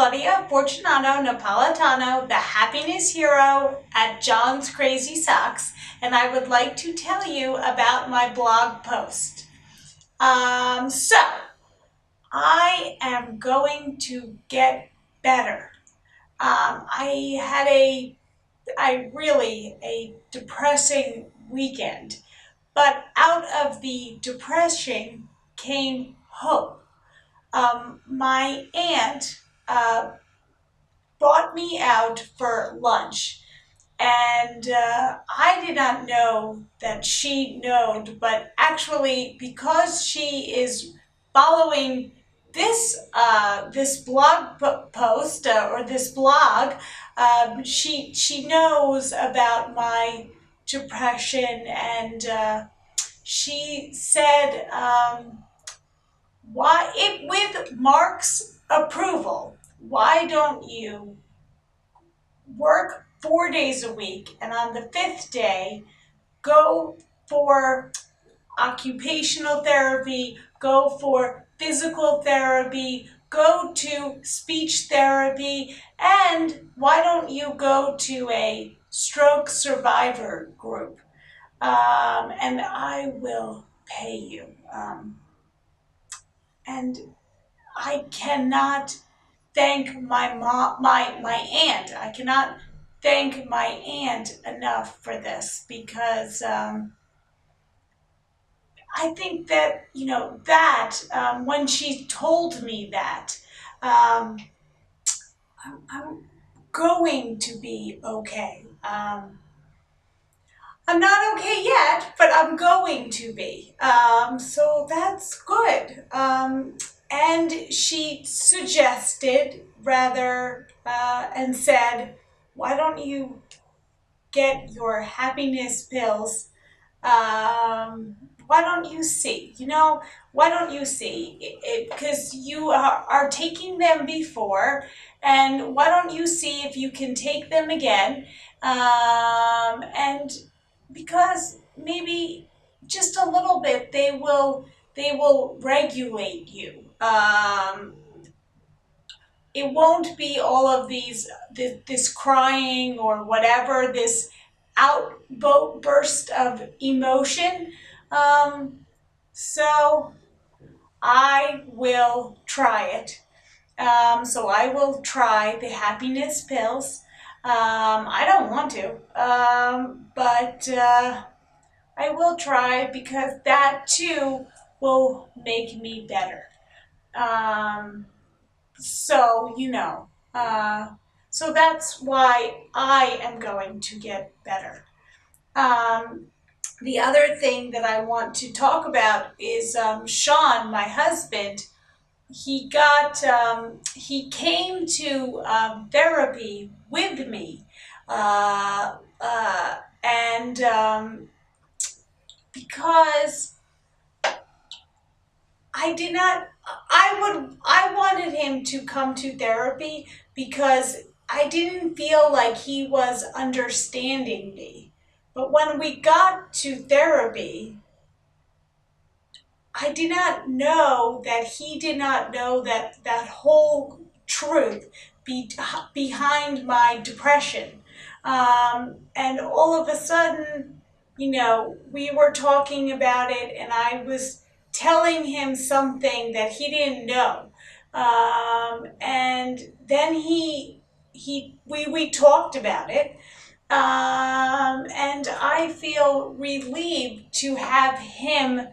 Claudia Fortunato-Napolitano, the happiness hero at John's Crazy Socks, and I would like to tell you about my blog post. So, I am going to get better. I had a depressing weekend, but out of the depression came hope. My aunt brought me out for lunch, and I did not know that she knowed, but actually, because she is following this blog post or this blog, she knows about my depression, and she said, why it with Mark's approval, why don't you work 4 days a week, and on the fifth day go for occupational therapy, go for physical therapy, go to speech therapy, and why don't you go to a stroke survivor group, and I will pay you. And I cannot thank my mom, my aunt. I cannot thank my aunt enough for this, because I think that, when she told me that, I'm going to be okay. I'm not okay yet, but I'm going to be. So that's good. And she suggested and said, why don't you get your happiness pills? Why don't you see? Why don't you see? Because you are taking them before, and why don't you see if you can take them again? And because maybe just a little bit, they will regulate you. It won't be all of this crying or whatever, this outburst of emotion. So I will try it. So I will try the happiness pills. I don't want to, but I will try, because that too will make me better. So, so that's why I am going to get better. The other thing that I want to talk about is Sean, my husband. He came to therapy with me, and because I wanted him to come to therapy because I didn't feel like he was understanding me. But when we got to therapy, I did not know that he did not know that whole truth behind my depression. And all of a sudden, we were talking about it, and I was telling him something that he didn't know. And then we talked about it. And I feel relieved to have him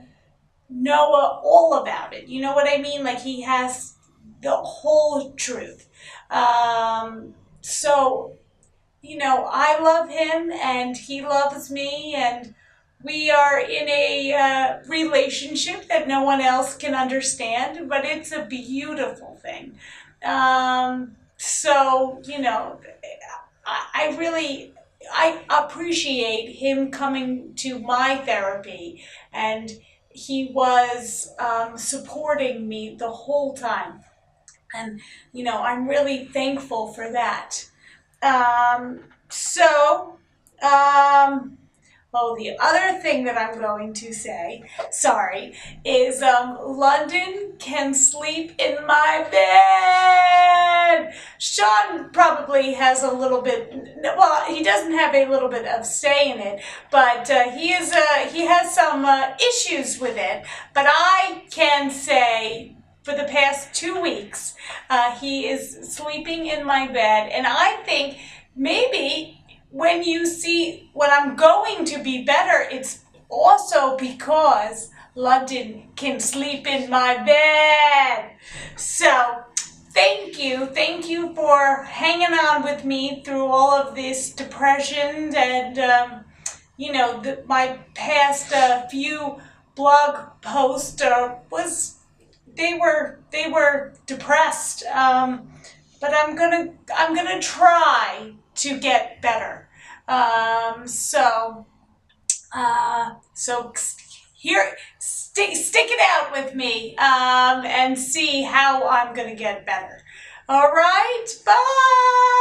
know all about it. You know what I mean? Like, he has the whole truth. So, I love him and he loves me, and we are in a relationship that no one else can understand, but it's a beautiful thing. So, I appreciate him coming to my therapy, and he was supporting me the whole time. And, I'm really thankful for that. The other thing that I'm going to say, is London can sleep in my bed. Sean probably has a little bit, well, he doesn't have a little bit of say in it, but he has some issues with it. But I can say for the past 2 weeks, he is sleeping in my bed, and I think maybe when you see when I'm going to be better, it's also because London can sleep in my bed. So thank you for hanging on with me through all of this depression and my past few blog posts they were depressed. But I'm gonna try to get better. So here, stick it out with me and see how I'm gonna get better. All right, bye.